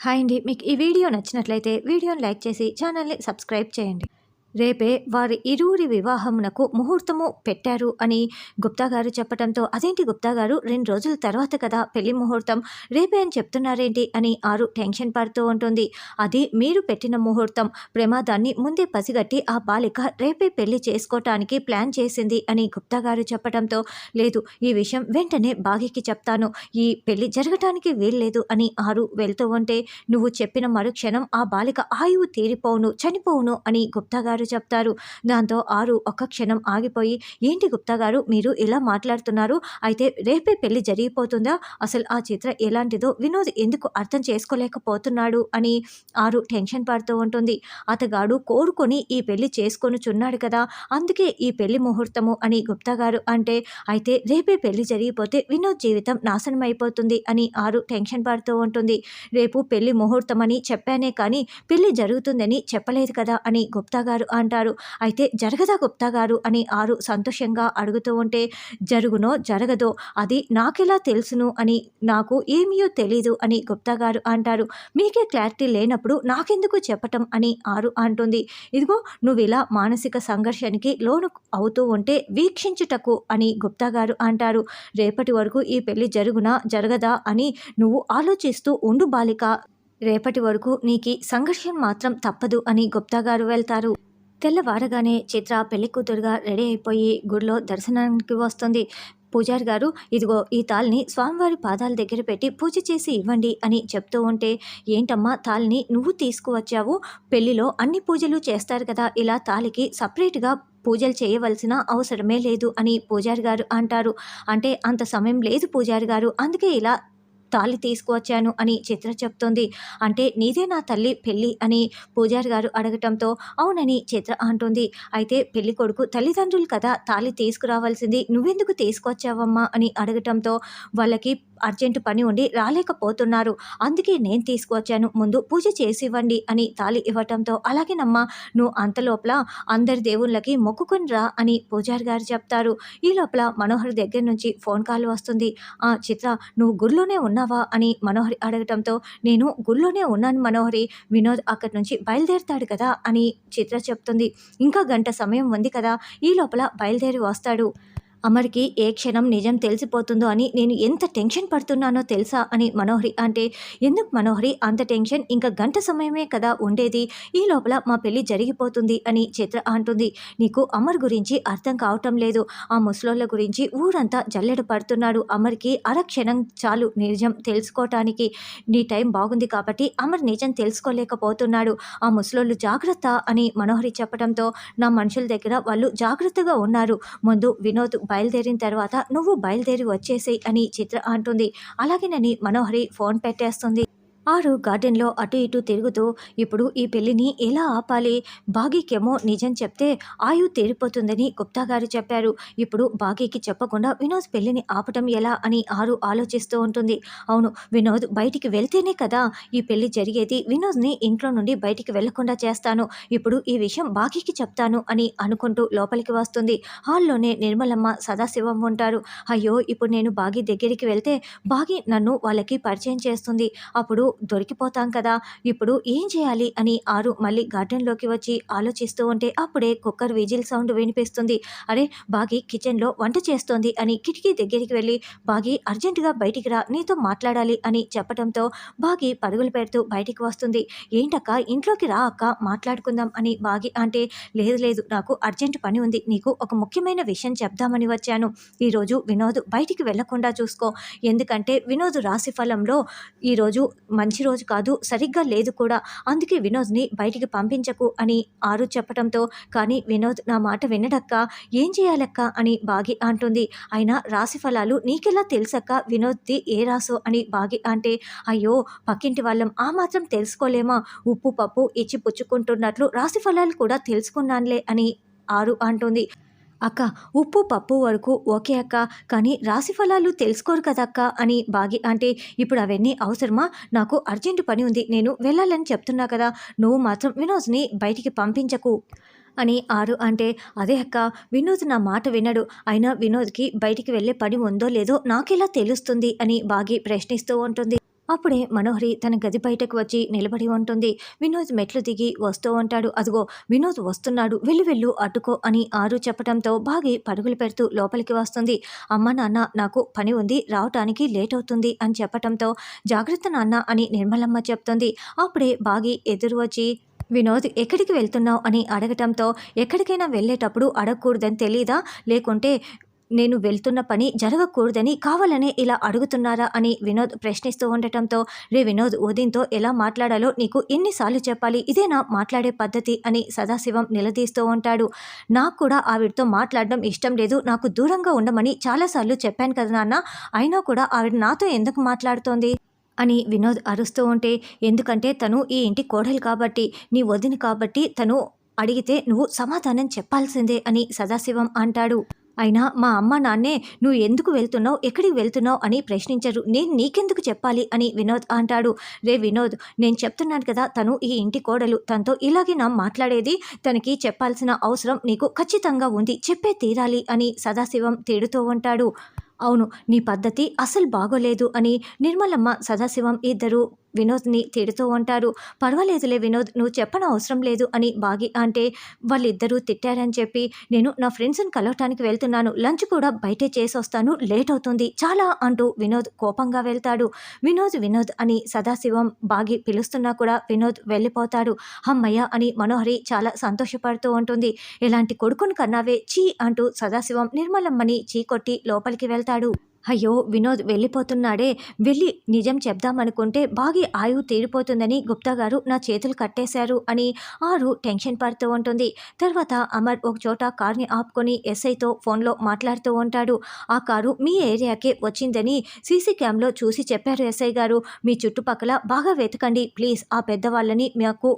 Hi అండి. మీకు ఈ వీడియో నచ్చినట్లయితే వీడియోని లైక్ చేసి ఛానల్ని సబ్స్క్రైబ్ చేయండి. రేపే వారి ఇరువురి వివాహమునకు ముహూర్తము పెట్టారు అని గుప్తా గారు చెప్పడంతో, అదేంటి గుప్తా గారు 2 రోజుల తర్వాత కదా పెళ్లి ముహూర్తం, రేపే అని చెప్తున్నారేంటి అని ఆరు టెన్షన్ పడుతూ ఉంటుంది. అది మీరు పెట్టిన ముహూర్తం. ప్రమాదాన్ని ముందే పసిగట్టి ఆ బాలిక రేపే పెళ్లి చేసుకోవటానికి ప్లాన్ చేసింది అని గుప్తా గారు చెప్పడంతో, లేదు ఈ విషయం వెంటనే బాగికి చెప్తాను, ఈ పెళ్లి జరగటానికి వీల్లేదు అని ఆరు వెళ్తూ ఉంటే, నువ్వు చెప్పిన మరుక్షణం ఆ బాలిక ఆయువు తీరిపోవును, చనిపోవును అని గుప్తా గారు చెప్తారు. దాంతో ఆరు ఒక్క క్షణం ఆగిపోయి, ఏంటి గుప్తా గారు మీరు ఇలా మాట్లాడుతున్నారు, అయితే రేపే పెళ్లి జరిగిపోతుందా, అసలు ఆ చిత్ర ఎలాంటిదో వినోద్ ఎందుకు అర్థం చేసుకోలేకపోతున్నాడు అని ఆరు టెన్షన్ పడుతూ ఉంటుంది. అతగాడు కోరుకొని ఈ పెళ్లి చేసుకొనుచున్నాడు కదా, అందుకే ఈ పెళ్లి ముహూర్తము అని గుప్తా గారు అంటే, అయితే రేపే పెళ్లి జరిగిపోతే వినోద్ జీవితం నాశనం అయిపోతుంది అని ఆరు టెన్షన్ పడుతూ ఉంటుంది. రేపు పెళ్లి ముహూర్తమని చెప్పానే కానీ పెళ్లి జరుగుతుందని చెప్పలేదు కదా అని గుప్తా గారు అంటారు. అయితే జరగదా గుప్తా గారు అని ఆరు సంతోషంగా అడుగుతూ ఉంటే, జరుగునో జరగదో అది నాకెలా తెలుసును అని, నాకు ఏమీయో తెలీదు అని గుప్తా గారు అంటారు. మీకే క్లారిటీ లేనప్పుడు నాకెందుకు చెప్పటం అని ఆరు అంటుంది. ఇదిగో నువ్వు ఇలా మానసిక సంఘర్షణకి లోను అవుతూ ఉంటే వీక్షించుటకు అని గుప్తా గారు అంటారు. రేపటి వరకు ఈ పెళ్లి జరుగునా జరగదా అని నువ్వు ఆలోచిస్తూ ఉండు బాలిక, రేపటి వరకు నీకి సంఘర్షణ మాత్రం తప్పదు అని గుప్తా గారు వెళ్తారు. తెల్లవారగానే చిత్ర పెళ్లి కూతురుగా రెడీ అయిపోయి గుడిలో దర్శనానికి వస్తుంది. పూజారి గారు, ఇదిగో ఈ తాల్ని స్వామివారి పాదాల దగ్గర పెట్టి పూజ చేసి ఇవ్వండి అని చెప్తూ ఉంటే, ఏంటమ్మా తాల్ని నువ్వు తీసుకువచ్చావు, పెళ్లిలో అన్ని పూజలు చేస్తారు కదా, ఇలా తాలికి సపరేట్గా పూజలు చేయవలసిన అవసరమే లేదు అని పూజారి గారు అంటారు. అంటే అంత సమయం లేదు పూజారి గారు, అందుకే ఇలా తాళి తీసుకువచ్చాను అని చిత్ర చెప్తుంది. అంటే నీదే నా తల్లి పెళ్ళి అని పూజారి గారు అడగటంతో, అవునని చిత్ర అంటుంది. అయితే పెళ్లి కొడుకు తల్లిదండ్రులు కదా తాళి తీసుకురావాల్సింది, నువ్వెందుకు తీసుకొచ్చావమ్మా అని అడగటంతో, వాళ్ళకి అర్జెంటు పని ఉండి రాలేకపోతున్నారు, అందుకే నేను తీసుకువచ్చాను, ముందు పూజ చేసి ఇవ్వండి అని తాళి ఇవ్వటంతో, అలాగేనమ్మా నువ్వు అంతలోపల అందరి దేవుళ్ళకి మొక్కుకుని రా అని పూజారి గారు చెప్తారు. ఈ లోపల మనోహర్ దగ్గర నుంచి ఫోన్ కాల్ వస్తుంది. చిత్ర నువ్వు గుడిలోనే ఉన్నావా అని మనోహరి అడగటంతో, నేను గుడిలోనే ఉన్నాను మనోహరి, వినోద్ అక్కడి నుంచి బయలుదేరుతాడు కదా అని చిత్ర చెప్తుంది. ఇంకా గంట సమయం ఉంది కదా, ఈ లోపల బయలుదేరి వస్తాడు. అమర్కి ఏ క్షణం నిజం తెలిసిపోతుందో అని నేను ఎంత టెన్షన్ పడుతున్నానో తెలుసా అని మనోహరి అంటే, ఎందుకు మనోహరి అంత టెన్షన్, ఇంకా గంట సమయమే కదా ఉండేది, ఈ లోపల మా పెళ్ళి జరిగిపోతుంది అని చిత్ర అంటుంది. నీకు అమర్ గురించి అర్థం కావటం లేదు, ఆ ముసలోళ్ళ గురించి ఊరంతా జల్లెడ పడుతున్నాడు, అమర్కి అరక్షణం చాలు నిజం తెలుసుకోవటానికి, నీ టైం బాగుంది కాబట్టి అమర్ నిజం తెలుసుకోలేకపోతున్నాడు, ఆ ముసలోళ్ళు జాగ్రత్త అని మనోహరి చెప్పడంతో, నా మనుషుల దగ్గర వాళ్ళు జాగ్రత్తగా ఉన్నారు, ముందు వినోద్ బయలుదేరిన తర్వాత నువ్వు బయలుదేరి వచ్చేసేయ్ అని చిత్ర అంటుంది. అలాగేనని మనోహరి ఫోన్ పెట్టేస్తుంది. ఆరు గార్డెన్లో అటు ఇటు తిరుగుతూ, ఇప్పుడు ఈ పెళ్లిని ఎలా ఆపాలి, బాగీకేమో నిజం చెప్తే ఆయువు తీరిపోతుందని గుప్తా గారు చెప్పారు, ఇప్పుడు బాగీకి చెప్పకుండా వినోద్ పెళ్లిని ఆపటం ఎలా అని ఆరు ఆలోచిస్తూ ఉంటుంది. అవును, వినోద్ బయటికి వెళ్తేనే కదా ఈ పెళ్లి జరిగేది, వినోద్ని ఇంట్లో నుండి బయటికి వెళ్లకుండా చేస్తాను, ఇప్పుడు ఈ విషయం బాగీకి చెప్తాను అని అనుకుంటూ లోపలికి వస్తుంది. హాల్లోనే నిర్మలమ్మ సదాశివం ఉంటారు. అయ్యో ఇప్పుడు నేను బాగీ దగ్గరికి వెళ్తే బాగీ నన్ను వాళ్ళకి పరిచయం చేస్తుంది, అప్పుడు దొరికిపోతాం కదా, ఇప్పుడు ఏం చేయాలి అని ఆరు మళ్ళీ గార్డెన్లోకి వచ్చి ఆలోచిస్తూ ఉంటే, అప్పుడే కుక్కర్ విజిల్ సౌండ్ వినిపిస్తుంది. అరే బాగి కిచెన్లో వంట చేస్తోంది అని కిటికీ దగ్గరికి వెళ్ళి, బాగి అర్జెంటుగా బయటికి రా, నీతో మాట్లాడాలి అని చెప్పడంతో బాగి పరుగులు పెడుతూ బయటికి వస్తుంది. ఏంటక్క ఇంట్లోకి రా అక్క మాట్లాడుకుందాం అని బాగి అంటే, లేదు లేదు నాకు అర్జెంటు పని ఉంది, నీకు ఒక ముఖ్యమైన విషయం చెప్దామని వచ్చాను, ఈరోజు వినోద్ బయటికి వెళ్లకుండా చూసుకో, ఎందుకంటే వినోద్ రాశి ఫలంలో ఈరోజు మంచి రోజు కాదు, సరిగ్గా లేదు కూడా, అందుకే వినోద్ని బయటికి పంపించకు అని ఆరు చెప్పడంతో, కానీ వినోద్ నా మాట వినడక్క, ఏం చేయాలక్క అని బాగి అంటుంది. అయినా రాశి ఫలాలు నీకెలా తెలుసక్క, వినోద్ది ఏ రాసో అని బాగి అంటే, అయ్యో పక్కింటి వాళ్ళం ఆ మాత్రం తెలుసుకోలేమా, ఉప్పు పప్పు ఇచ్చి పుచ్చుకుంటున్నట్లు రాశి ఫలాలు కూడా తెలుసుకున్నానులే అని ఆరు అంటుంది. అక్క ఉప్పు పప్పు వరకు ఓకే అక్క, కానీ రాశి ఫలాలు తెలుసుకోరు కదక్క అని బాగి అంటే, ఇప్పుడు అవన్నీ అవసరమా, నాకు అర్జెంటు పని ఉంది, నేను వెళ్ళాలని చెప్తున్నా కదా, నువ్వు మాత్రం వినోద్ని బయటికి పంపించకు అని ఆరు అంటే, అదే అక్క వినోద్ నా మాట వినడు, అయినా వినోద్కి బయటికి వెళ్ళే పని ఉందో లేదో నాకెలా తెలుస్తుంది అని బాగి ప్రశ్నిస్తూ ఉంటుంది. అప్పుడే మనోహరి తన గది బయటకు వచ్చి నిలబడి ఉంటుంది. వినోద్ మెట్లు దిగి వస్తూ ఉంటాడు. అదిగో వినోద్ వస్తున్నాడు, వెళ్ళు వెళ్ళు అడ్డుకో అని ఆరు చెప్పడంతో బాగి పరుగులు పెడుతూ లోపలికి వస్తుంది. అమ్మ నాన్న నాకు పని ఉంది, రావటానికి లేట్ అవుతుంది అని చెప్పటంతో జాగ్రత్త నాన్న అని నిర్మలమ్మ చెప్తుంది. అప్పుడే బాగి ఎదురు వచ్చి వినోద్ ఎక్కడికి వెళ్తున్నావు అని అడగటంతో ఎక్కడికైనా వెళ్ళేటప్పుడు అడగకూడదని తెలీదా, లేకుంటే నేను వెళ్తున్న పని జరగకూడదని కావాలనే ఇలా అడుగుతున్నారా అని వినోద్ ప్రశ్నిస్తూ ఉండటంతో రే వినోద్, ఉదయంతో ఎలా మాట్లాడాలో నీకు ఎన్నిసార్లు చెప్పాలి, ఇదేనా మాట్లాడే పద్ధతి అని సదాశివం నిలదీస్తూ ఉంటాడు. నాకు కూడా ఆవిడతో మాట్లాడడం ఇష్టం లేదు, నాకు దూరంగా ఉండమని చాలాసార్లు చెప్పాను కదా నాన్న, అయినా కూడా ఆవిడ నాతో ఎందుకు మాట్లాడుతోంది అని వినోద్ అరుస్తూ ఉంటే, ఎందుకంటే తను ఈ ఇంటి కోడలు కాబట్టి, నీ వదిన కాబట్టి తను అడిగితే నువ్వు సమాధానం చెప్పాల్సిందే అని సదాశివం అంటాడు. అయినా మా అమ్మ నాన్నే నువ్వు ఎందుకు వెళ్తున్నావు, ఎక్కడికి వెళ్తున్నావు అని ప్రశ్నించరు, నేను నీకెందుకు చెప్పాలి అని వినోద్ అంటాడు. రే వినోద్, నేను చెప్తున్నాను కదా, తను ఈ ఇంటి కోడలు, తనతో ఇలాగే నా మాట్లాడేది, తనకి చెప్పాల్సిన అవసరం నీకు ఖచ్చితంగా ఉంది, చెప్పే తీరాలి అని సదాశివం తిడుతూ ఉంటాడు. అవును, నీ పద్ధతి అసలు బాగోలేదు అని నిర్మలమ్మ సదాశివం ఇద్దరు వినోద్ని తిడుతూ ఉంటారు. పర్వాలేదులే వినోద్, నువ్వు చెప్పన అవసరం లేదు అని బాగి అంటే వాళ్ళిద్దరూ తిట్టారని చెప్పి నేను నా ఫ్రెండ్స్ని కలవటానికి వెళ్తున్నాను, లంచ్ కూడా బయటే చేసి వస్తాను, లేట్ అవుతుంది చాలా అంటూ వినోద్ కోపంగా వెళ్తాడు. వినోద్ అని సదాశివం బాగి పిలుస్తున్నా కూడా వినోద్ వెళ్ళిపోతాడు. అమ్మయ్య అని మనోహరి చాలా సంతోషపడుతూ ఉంటుంది. ఎలాంటి కొడుకుని కన్నావే చీ అంటూ సదాశివం నిర్మలమ్మని చీకొట్టి లోపలికి వెళ్తాడు. అయ్యో వినోద్ వెళ్ళిపోతున్నాడే, వెళ్ళి నిజం చెప్దామనుకుంటే బాగి ఆయువు తీరిపోతుందని గుప్తా గారు నా చేతులు కట్టేశారు అని ఆరు టెన్షన్ పడుతూ ఉంటుంది. తర్వాత అమర్ ఒక చోట కార్ని ఆపుకొని ఎస్ఐతో ఫోన్లో మాట్లాడుతూ ఉంటాడు. ఆ కారు మీ ఏరియాకే వచ్చిందని సీసీ క్యామ్లో చూసి చెప్పారు ఎస్ఐ గారు, మీ చుట్టుపక్కల బాగా వెతకండి ప్లీజ్, ఆ పెద్దవాళ్ళని మాకు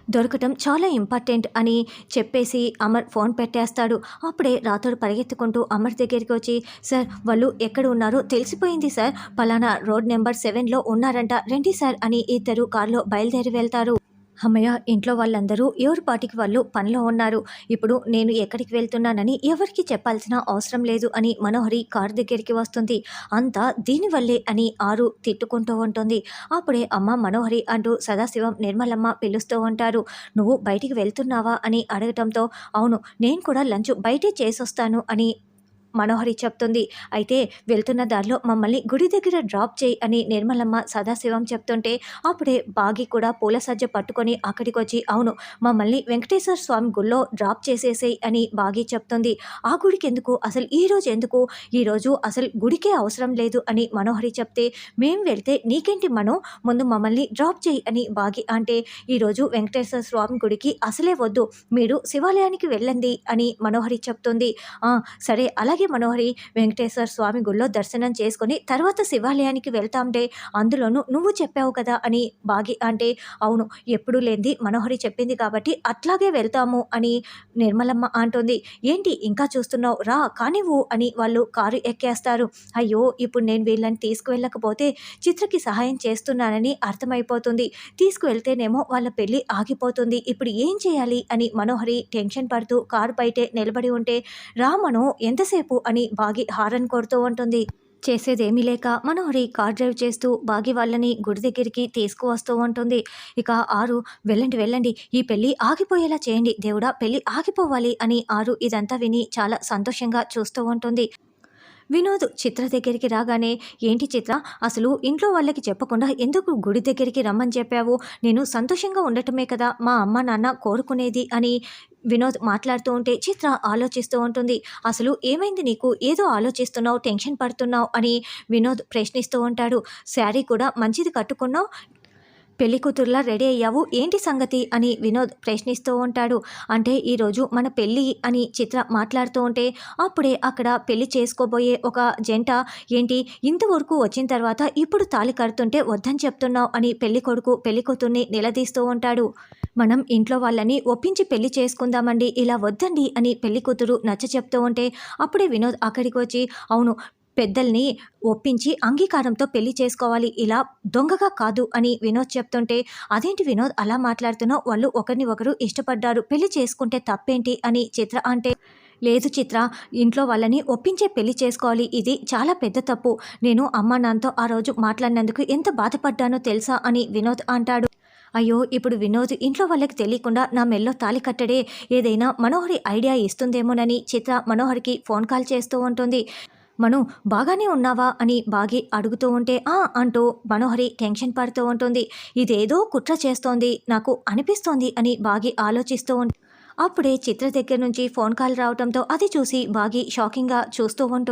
దొరకటం చాలా ఇంపార్టెంట్ అని చెప్పేసి అమర్ ఫోన్ పెట్టేస్తాడు. అప్పుడే రాతోడు పరిగెత్తుకుంటూ అమర్ దగ్గరికి వచ్చి, సార్ వాళ్ళు ఎక్కడ ఉన్నారో తెలిసిపోయింది సార్, పలానా రోడ్ నెంబర్ 7లో ఉన్నారంట, రండి సార్ అని ఇద్దరు కారులో బయలుదేరి వెళ్తారు. అమ్మయ్య, ఇంట్లో వాళ్ళందరూ ఎవరి పాటికి వాళ్ళు పనిలో ఉన్నారు, ఇప్పుడు నేను ఎక్కడికి వెళ్తున్నానని ఎవరికి చెప్పాల్సిన అవసరం లేదు అని మనోహరి కారు దగ్గరికి వస్తుంది. అంతా దీనివల్లే అని ఆరు తిట్టుకుంటూ ఉంటుంది. అప్పుడే అమ్మ మనోహరి అంటూ సదాశివం నిర్మలమ్మ పిలుస్తూ ఉంటారు. నువ్వు బయటికి వెళ్తున్నావా అని అడగటంతో అవును, నేను కూడా లంచ్ బయటే చేసొస్తాను అని మనోహరి చెప్తుంది. అయితే వెళ్తున్న దారిలో మమ్మల్ని గుడి దగ్గర డ్రాప్ చేయి అని నిర్మలమ్మ సదాశివం చెప్తుంటే అప్పుడే బాగి కూడా పూల సజ్జ పట్టుకొని అక్కడికి వచ్చి అవును, మమ్మల్ని వెంకటేశ్వర స్వామి గుళ్ళో డ్రాప్ చేసేసేయి అని బాగి చెప్తుంది. ఆ గుడికి ఎందుకు, అసలు ఈరోజు ఎందుకు, ఈరోజు అసలు గుడికే అవసరం లేదు అని మనోహరి చెప్తే మేం వెళ్తే నీకేంటి మనో, ముందు మమ్మల్ని డ్రాప్ చేయి అని బాగి అంటే ఈరోజు వెంకటేశ్వర స్వామి గుడికి అసలే వద్దు, మీరు శివాలయానికి వెళ్ళండి అని మనోహరి చెప్తుంది. సరే అలాగే మనోహరి, వెంకటేశ్వర స్వామి గుళ్ళో దర్శనం చేసుకొని తర్వాత శివాలయానికి వెళ్తాంటే అందులోనూ నువ్వు చెప్పావు కదా అని బాగి అంటే అవును, ఎప్పుడూ లేనిది మనోహరి చెప్పింది కాబట్టి అట్లాగే వెళ్తాము అని నిర్మలమ్మ అంటుంది. ఏంటి ఇంకా చూస్తున్నావు, రా కానివ్వు అని వాళ్ళు కారు ఎక్కేస్తారు. అయ్యో, ఇప్పుడు నేను వీళ్ళని తీసుకువెళ్ళకపోతే చిత్రకి సహాయం చేస్తున్నానని అర్థమైపోతుంది, తీసుకువెళ్తేనేమో వాళ్ళ పెళ్ళి ఆగిపోతుంది, ఇప్పుడు ఏం చేయాలి అని మనోహరి టెన్షన్ పడుతూ కారు బయటే నిలబడి ఉంటే రామను ఎంతసేపు అని బాగి హారన్ కొడుతూ ఉంటుంది. చేసేదేమీ లేక మనోహరి కార్ డ్రైవ్ చేస్తూ బాగి వాళ్ళని గుడి దగ్గరికి తీసుకువస్తూ ఉంటుంది. ఇక ఆరు వెళ్ళండి, ఈ పెళ్ళి ఆగిపోయేలా చేయండి దేవుడా, పెళ్ళి ఆగిపోవాలి అని ఆరు ఇదంతా విని చాలా సంతోషంగా చూస్తూ ఉంటుంది. వినోద్ చిత్ర దగ్గరికి రాగానే ఏంటి చిత్ర, అసలు ఇంట్లో వాళ్ళకి చెప్పకుండా ఎందుకు గుడి దగ్గరికి రమ్మని చెప్పావు, నేను సంతోషంగా ఉండటమే కదా మా అమ్మ నాన్న కోరుకునేది అని వినోద్ మాట్లాడుతూ ఉంటే చిత్ర ఆలోచిస్తూ ఉంటుంది. అసలు ఏమైంది నీకు, ఏదో ఆలోచిస్తున్నావు, టెన్షన్ పడుతున్నావు అని వినోద్ ప్రశ్నిస్తూ ఉంటాడు. శారీ కూడా మంచిది కట్టుకున్నావు, పెళ్లి కూతురులా రెడీ అయ్యావు, ఏంటి సంగతి అని వినోద్ ప్రశ్నిస్తూ ఉంటాడు. అంటే ఈరోజు మన పెళ్ళి అని చిత్ర మాట్లాడుతూ ఉంటే అప్పుడే అక్కడ పెళ్లి చేసుకోబోయే ఒక జంట ఏంటి ఇంతవరకు వచ్చిన తర్వాత ఇప్పుడు తాళి కడుతుంటే వద్దని చెప్తున్నావు అని పెళ్లి కొడుకు పెళ్లి కూతుర్ని నిలదీస్తూ ఉంటాడు. మనం ఇంట్లో వాళ్ళని ఒప్పించి పెళ్లి చేసుకుందామండి, ఇలా వద్దండి అని పెళ్లి కూతురు నచ్చ చెప్తూ ఉంటే అప్పుడే వినోద్ అక్కడికి వచ్చి అవును, పెద్దల్ని ఒప్పించి అంగీకారంతో పెళ్లి చేసుకోవాలి, ఇలా దొంగగా కాదు అని వినోద్ చెప్తుంటే అదేంటి వినోద్ అలా మాట్లాడుతున్నావు, వాళ్ళు ఒకరిని ఒకరు ఇష్టపడ్డారు, పెళ్లి చేసుకుంటే తప్పేంటి అని చిత్ర అంటే లేదు చిత్ర, ఇంట్లో వాళ్ళని ఒప్పించే పెళ్లి చేసుకోవాలి. ఇది చాలా పెద్ద తప్పు. నేను అమ్మా నాన్నతో ఆ రోజు మాట్లాడినందుకు ఎంత బాధపడ్డానో తెలుసా అని వినోద్ అంటాడు. అయ్యో! ఇప్పుడు వినోద్ ఇంట్లో వాళ్ళకి తెలియకుండా నా మెడలో తాళి కట్టడే ఏదైనా మనోహరి ఐడియా ఇస్తుందేమోనని చిత్ర మనోహర్‌కి ఫోన్ కాల్ చేస్తూ ఉంటుంది. మను, బాగానే ఉన్నావా అని బాగి అడుగుతూ ఉంటే అంటూ మనోహరి టెన్షన్ పడుతూ ఉంటుంది. ఇదేదో కుట్ర చేస్తోంది నాకు అనిపిస్తోంది అని బాగి ఆలోచిస్తూ అప్పుడే చిత్ర దగ్గర నుంచి ఫోన్ కాల్ రావటంతో అది చూసి బాగి షాకింగ్‌గా చూస్తూ ఉంటుంది.